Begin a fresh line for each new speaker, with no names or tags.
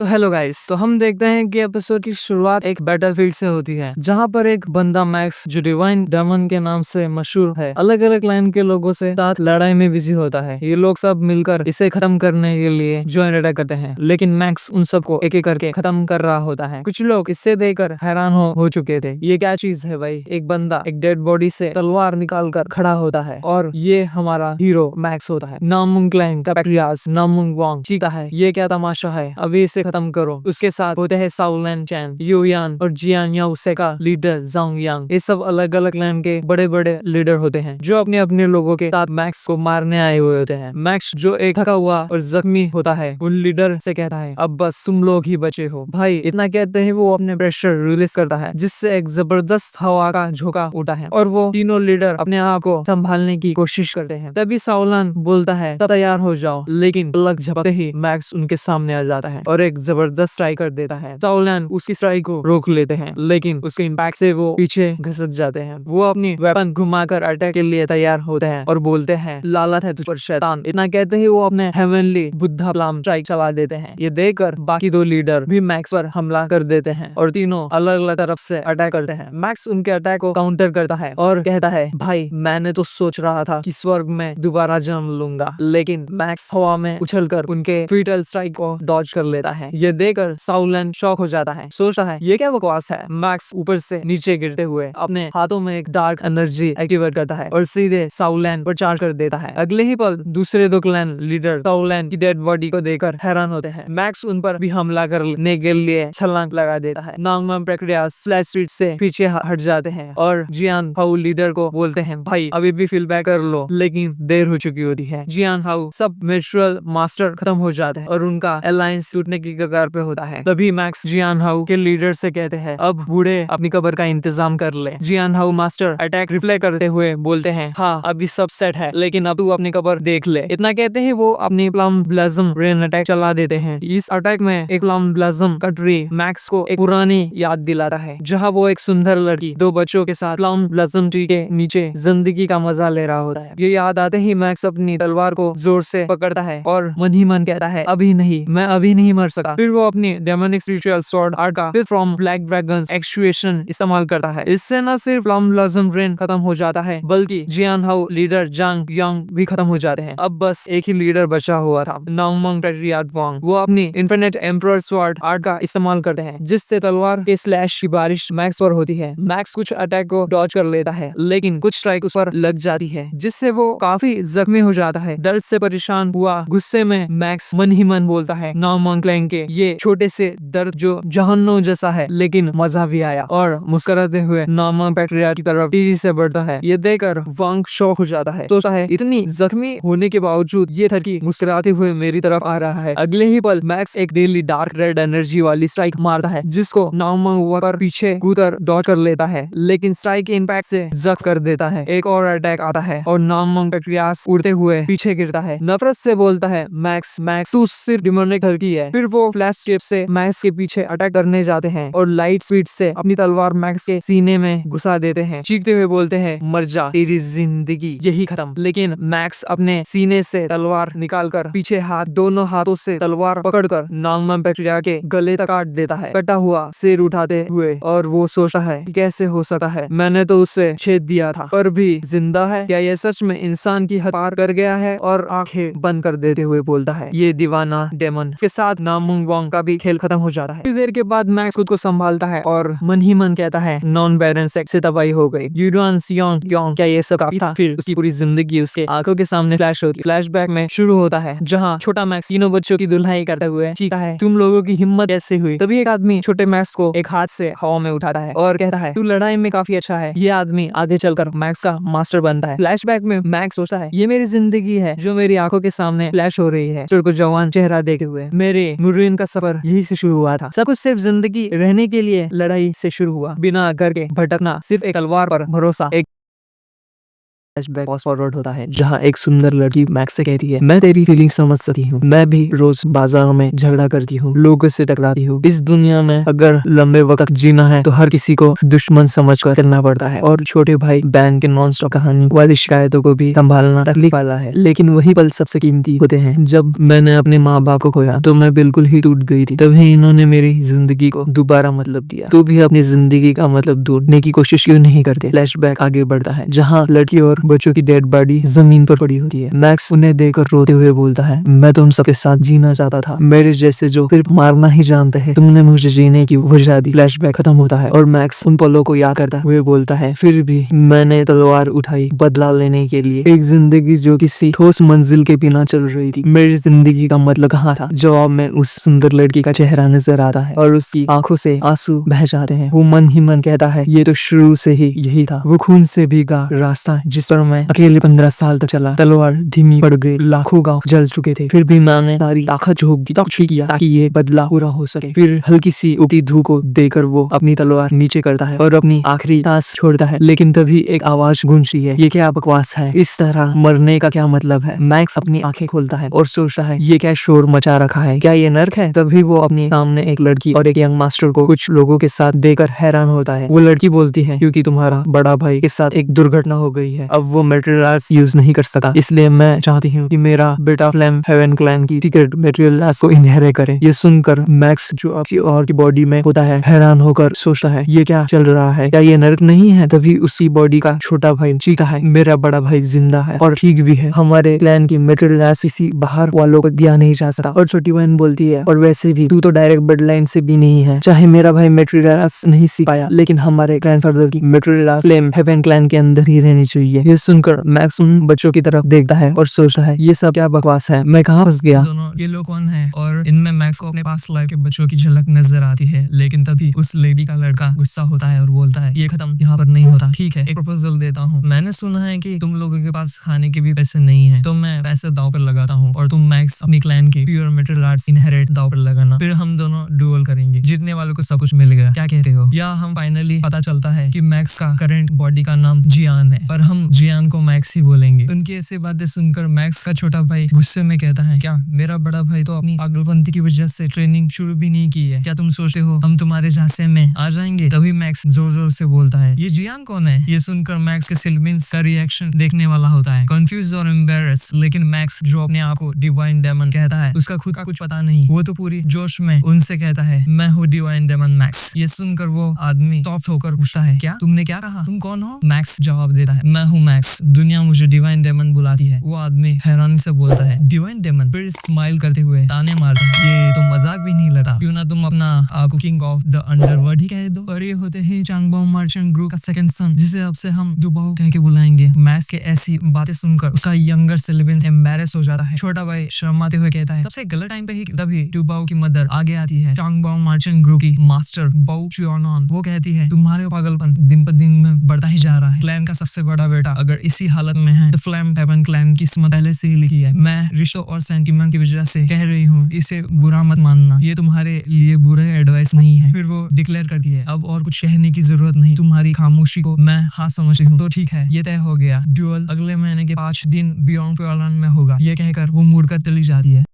तो hello guys, तो हम देखते हैं कि एपिसोड की शुरुआत एक बैटलफील्ड से होती है, जहां पर एक बंदा मैक्स जो डिवाइन डेमन के नाम से मशहूर है, अलग अलग लाइन के लोगों से साथ लड़ाई में बिजी होता है। ये लोग सब मिलकर इसे खत्म करने के लिए ज्वाइन अटैक करते हैं, लेकिन मैक्स उन सबको एक एक करके खत्म कर रहा होता है। कुछ लोग इससे देखकर हैरान हो चुके थे। ये क्या चीज है भाई, एक बंदा एक डेड बॉडी से तलवार निकाल कर खड़ा होता है और ये हमारा हीरो मैक्स होता है। नामुंग क्लैंग का पैट्रियार्च नामुंग वांग चीता है, ये क्या तमाशा है, अभी इसे खत्म करो। उसके साथ होते हैं साउलैन चैन, यूयान और जियान याओसे का लीडर जांग यांग। ये सब अलग अलग लैंड के बड़े बड़े लीडर होते हैं जो अपने अपने लोगों के साथ मैक्स को मारने आए हुए होते हैं। मैक्स जो एक थका हुआ और जख्मी होता है, उन लीडर से कहता है अब बस तुम लोग ही बचे हो। भाई इतना कहते हैं वो अपने प्रेशर रिलीज करता है, जिससे एक जबरदस्त हवा का झोंका उठा है और वो तीनों लीडर अपने आप को संभालने की कोशिश करते हैं। तभी साउलान बोलता है तब तैयार हो जाओ, लेकिन पलक झपकते ही मैक्स उनके सामने आ जाता है और एक जबरदस्त स्ट्राइक कर देता है। साउलान उसकी स्ट्राइक को रोक लेते हैं, लेकिन उसके इम्पैक्ट से वो पीछे घसट जाते हैं। वो अपनी वेपन घुमाकर अटैक के लिए तैयार होते हैं और बोलते हैं लालत है तुझ पर शैतान। इतना कहते ही वो अपने हेवनली बुद्धा प्लाम स्ट्राइक चला देते हैं। ये देखकर बाकी दो लीडर भी मैक्स पर हमला कर देते हैं और तीनों अलग अलग तरफ से अटैक करते हैं। मैक्स उनके अटैक को काउंटर करता है और कहता है भाई मैंने तो सोच रहा था कि स्वर्ग में दोबारा जन्म लूंगा, लेकिन मैक्स हवा में उछलकर उनके फीटल स्ट्राइक को डॉज कर लेता है। ये देखकर साउलैन शॉक हो जाता है, सोचता है ये क्या बकवास है। मैक्स ऊपर से नीचे गिरते हुए अपने हाथों में एक डार्क एनर्जी एक्टिवेट करता है और सीधे साउलैन पर चार्ज कर देता है। अगले ही पल दूसरे दो क्लैन लीडर साउलैन की डेड बॉडी को देखकर हैरान होते हैं। मैक्स उन पर भी हमला करने के लिए छलांग लगा देता है। नांगमम प्रक्रिया फ्लैश स्पीड से पीछे हट जाते हैं और जियान हाउ लीडर को बोलते हैं भाई अभी भी फील बैक कर लो, लेकिन देर हो चुकी होती है। जियान हाउ सब मिचुअल मास्टर खत्म हो जाते हैं और उनका अलायंस टूटने की कगार पे होता है। तभी मैक्स जियान हाउ के लीडर से कहते हैं अब बूढ़े अपनी कब्र का इंतजाम कर ले। जियान हाउ मास्टर अटैक रिप्लाई करते हुए बोलते हैं हाँ अभी सब सेट है, लेकिन अब तू अपनी कब्र देख ले। इतना कहते ही वो अपनी प्लम ब्लाजम रेन अटैक चला देते हैं। इस अटैक में एक प्लम ब्लाजम का ट्री मैक्स को एक पुरानी याद दिलाता है, जहाँ वो एक सुंदर लड़की दो बच्चों के साथ प्लम ब्लाजम ट्री के नीचे जिंदगी का मजा ले रहा होता है। ये याद आते ही मैक्स अपनी तलवार को जोर से पकड़ता है और मन ही मन कहता है अभी नहीं, मैं अभी नहीं मर सकता। फिर वो अपनी डेमोनिक स्पिरिचुअल स्वॉर्ड आर्ट का फ्रॉम ब्लैक ड्रैगन्स एक्सट्यूएशन इस्तेमाल करता है। इससे न सिर्फ प्लम ब्लॉसम रेन खत्म हो जाता है, बल्कि जियान हाउ लीडर जांग यांग भी खत्म हो जाते हैं। अब बस एक ही लीडर बचा हुआ था, नांगमंग पैट्रियार्च वांग। वो अपनी इन्फिनिट एम्परर स्वॉर्ड आर्ट का इस्तेमाल करते हैं, जिससे तलवार के स्लैश की बारिश मैक्स पर होती है। मैक्स कुछ अटैक को डॉज कर लेता है, लेकिन कुछ स्ट्राइक उस पर लग जाती है, जिससे वो काफी जख्मी हो जाता है। दर्द से परेशान हुआ गुस्से में मैक्स मन ही मन बोलता है नांगमंग क्लैंग के ये छोटे से दर्द जो जहन्नुम जैसा है, लेकिन मजा भी आया, और मुस्कुराते हुए नांगमंग पैट्रियार्च की तरफ तेजी से बढ़ता है। ये देखकर वांग शॉक हो जाता है, सोचता है इतनी जख्मी होने के बावजूद ये लड़की मुस्कुराते हुए मेरी तरफ आ रहा है। अगले ही पल मैक्स एक डेली डार्क रेड एनर्जी वाली स्ट्राइक मारता है, जिसको नांगमंग पर पीछे कूदकर डॉज कर लेता है, लेकिन स्ट्राइक के इम्पैक्ट से जख्म कर देता है। एक और अटैक आता है और नांगमंग पैट्रियार्च उड़ते हुए पीछे गिरता है। नफरत से बोलता है मैक्स तू सिर्फ डिमोनिक हल्की है। फिर वो फ्लैश शेप से मैक्स के पीछे अटैक करने जाते हैं और लाइट स्पीड से अपनी तलवार मैक्स के सीने में घुसा देते हैं। चीखते हुए बोलते हैं मर जा, तेरी जिंदगी यही खत्म। लेकिन मैक्स अपने सीने से तलवार निकालकर पीछे दोनों हाथों से तलवार पकड़कर नांगमम पैट्रियार्च के गले तक काट देता है, कटा हुआ सिर उठाते हुए। और वो सोचता है कि कैसे हो सकता है, मैंने तो उसे छेद दिया था पर भी जिंदा है। क्या ये सच में इंसान की हद पार कर गया है? और आंखें बंद कर देते हुए बोलता है ये दीवाना डेमन। के साथ नामुंग वांग का भी खेल खत्म हो जाता है। कुछ देर के बाद मैक्स खुद को संभालता है और मन ही मन कहता है नॉन बैलेंस सेक्स से तबाही हो गई। यूडुआन सियोंग योंग क्या ये सब काफी था? फिर उसकी पूरी जिंदगी उसके आंखों के सामने फ्लैश होती है। फ्लैशबैक में शुरू होता है, जहाँ छोटा मैक्स तीनों बच्चों की दुल्हाई करते हुए चीखता है तुम लोगों की हिम्मत कैसे हुई? तभी एक आदमी छोटे मैक्स को एक हाथ से हवा में उठाता है और कहता है तू लड़ाई में काफी अच्छा है। ये आदमी आगे चलकर मैक्स का मास्टर बनता है। फ्लैशबैक में मैक्स सोचता है ये मेरी जिंदगी है जो मेरी आंखों के सामने फ्लैश हो रही है। को जवान चेहरा देखते हुए मेरे मुरीन का सफर यही से शुरू हुआ था। सब कुछ सिर्फ जिंदगी रहने के लिए लड़ाई से शुरू हुआ, बिना घर के भटकना, सिर्फ एक तलवार पर भरोसा। एक फ्लैशबैक फास्ट फॉरवर्ड होता है जहाँ एक सुंदर लड़की मैक्स से कहती है, मैं तेरी फीलिंग समझ सकती हूँ, मैं भी रोज बाजारों में झगड़ा करती हूँ, लोगों से टकराती हूँ। इस दुनिया में अगर लंबे वक्त तक जीना है तो हर किसी को दुश्मन समझकर चलना पड़ता है और छोटे भाई बहन के नॉन स्टॉप कहानी वाली शिकायतों को भी संभालना तकलीफ वाला है। लेकिन वही पल सबसे कीमती होते हैं। जब मैंने अपने माँ बाप को खोया तो मैं बिल्कुल ही टूट गई थी। तभी इन्होंने मेरी जिंदगी को दोबारा मतलब दिया। तू भी अपनी जिंदगी का मतलब ढूंढने की कोशिश क्यों नहीं करते। फ्लैशबैक आगे बढ़ता है जहाँ लड़की और बच्चों की डेड बॉडी जमीन पर पड़ी होती है। मैक्स उन्हें देखकर रोते हुए बोलता है, मैं तुम सबके साथ जीना चाहता था, मेरे जैसे जो सिर्फ मारना ही जानते हैं, तुमने मुझे जीने की वजह दी। फ्लैशबैक खत्म होता है और मैक्स उन पलों को याद करता हुए बोलता है, फिर भी मैंने तलवार उठाई बदला लेने के लिए। एक जिंदगी जो किसी ठोस मंजिल के बिना चल रही थी। मेरी जिंदगी का मतलब कहाँ था। जवाब में उस सुंदर लड़की का चेहरा नजर आता है और उसकी आंखों से आंसू बह जाते हैं। वो मन ही मन कहता है, ये तो शुरू से ही यही था। वो खून से भीगा रास्ता जिस पर मैं अकेले 15 साल तक चला। तलवार धीमी पड़ गई, लाखों गांव जल चुके थे, फिर भी मैंने सारी ताकत झोंक दी, कुछ किया ताकि ये बदला पूरा हो सके। फिर हल्की सी उगती धूप को देकर वो अपनी तलवार नीचे करता है और अपनी आखिरी सांस छोड़ता है। लेकिन तभी एक आवाज गूंजती है, ये क्या बकवास है, इस तरह मरने का क्या मतलब है। मैक्स अपनी आंखें खोलता है और सोचता है, ये क्या शोर मचा रखा है, क्या ये नर्क है। तभी वो अपने सामने एक लड़की और एक यंग मास्टर को कुछ लोगों के साथ देखकर हैरान होता है। वो लड़की बोलती है, क्योंकि तुम्हारा बड़ा भाई के साथ एक दुर्घटना हो गई है, अब वो मटेरियल आर्ट्स यूज नहीं कर सका, इसलिए मैं चाहती हूँ कि मेरा बेटा फ्लेम हेवन क्लैन की सीक्रेट मटेरियल आर्ट्स को इनहेरिट करे। ये सुनकर मैक्स जो आपकी और की बॉडी में होता है हैरान होकर सोचता है, ये क्या चल रहा है, क्या ये नर्क नहीं है। तभी उसी बॉडी का छोटा भाई चीखता है, मेरा बड़ा भाई जिंदा है और ठीक भी है, हमारे क्लैन की मटेरियल आर्ट्स किसी बाहर वालों को दिया नहीं जा सकता। और छोटी बहन बोलती है, और वैसे भी तू तो डायरेक्ट ब्लड लाइन से भी नहीं है, चाहे मेरा भाई मटेरियल आर्ट्स नहीं सीख पाया, लेकिन हमारे ग्रैंडफादर की martial arts flame heaven clan के अंदर ही रहनी चाहिए। ये सुनकर मैक्स उन बच्चों की तरफ देखता है और सोचता है, ये सब क्या बकवास है, मैं कहाँ फंस गया।
दोनों ये लोग कौन है। और इनमें मैक्स को अपने पास लाइफ के बच्चों की झलक नजर आती है। लेकिन तभी उस लेडी का लड़का गुस्सा होता है और बोलता है, ये खत्म यहाँ पर नहीं होता। ठीक है, एक प्रपोजल देता हूँ, मैंने सुना है कि तुम लोगों के पास खाने के भी पैसे नहीं है, तो मैं पैसे दाव पर लगाता हूँ और तुम मैक्स अपनी क्लैन के प्योर मटेरियल आर्ट्स इनहेरिट दाव पर लगाना, फिर हम दोनों डुएल करेंगे, जीतने वालों को सब कुछ मिल गया, क्या कहते हो। या हम फाइनली पता चलता है कि मैक्स का करंट बॉडी का नाम जियान है, पर हम जियान को मैक्स ही बोलेंगे। उनकी ऐसी बातें सुनकर मैक्स का छोटा भाई गुस्से में कहता है, क्या मेरा बड़ा भाई तो अपनी पागलपंती की वजह से ट्रेनिंग शुरू भी नहीं की है, क्या तुम सोचते हो हम तुम्हारे झांसे में आ जाएंगे। तभी मैक्स जोर जोर से बोलता है, ये जियान कौन है। ये सुनकर मैक्स के सिलमिन्स का रिएक्शन देखने वाला होता है, कंफ्यूज और एम्बेरस। लेकिन मैक्स जो अपने आप को डिवाइन डेमन कहता है, उसका खुद का कुछ पता नहीं, वो तो पूरी जोश में उनसे कहता है, मैं हूँ डिवाइन डेमन मैक्स। ये सुनकर वो आदमी सॉफ्ट होकर पूछता है, क्या तुमने क्या कहा, तुम कौन हो। मैक्स जवाब देता है, मैं हूँ मैक्स, दुनिया मुझे डिवाइन डेमन बुलाती है। वो आदमी हैरानी से बोलता है, डिवाइन डेमन, फिर स्माइल करते हुए ताने मारता है, ये तो मजाक भी नहीं लगता, क्यों ना तुम अपना कुकिंग ऑफ द अंडरवर्ल्ड ही कह दो। और ये होते ही चांगबाओ मर्चेंट ग्रुप का सेकंड सन, जिसे अब से हम दुबाओ कह के बुलाएंगे। मैक्स के ऐसी बातें सुनकर उसका यंगर सिबलिंग एम्बैरेस हो जाता है। छोटा भाई शर्माते हुए कहता है, सबसे गलत टाइम पे ही तभी दुबाओ की मदर आगे आती है, चांगबाओ मर्चेंट ग्रुप की मास्टर बाओ चियोनॉन। वो कहती है, तुम्हारे पागलपन दिन पर दिन में बढ़ता ही जा रहा है, क्लैन का सबसे बड़ा बेटा अगर इसी हालत में है तो फ्लेम हेवन क्लैन की किस्मत पहले से ही लिखी है। मैं रिश्तों और सेंटिमेंट की वजह से कह रही हूँ, इसे बुरा मत मानना, ये तुम्हारे लिए बुरे एडवाइस नहीं है। फिर वो डिक्लेयर करती है, अब और कुछ कहने की जरूरत नहीं, तुम्हारी खामोशी को मैं हाँ समझती हूँ, तो ठीक है, ये तय हो गया, ड्यूअल अगले महीने के 5 दिन बियॉन्ड प्योरलैंड में होगा। ये कहकर वो मुड़कर चली जाती है।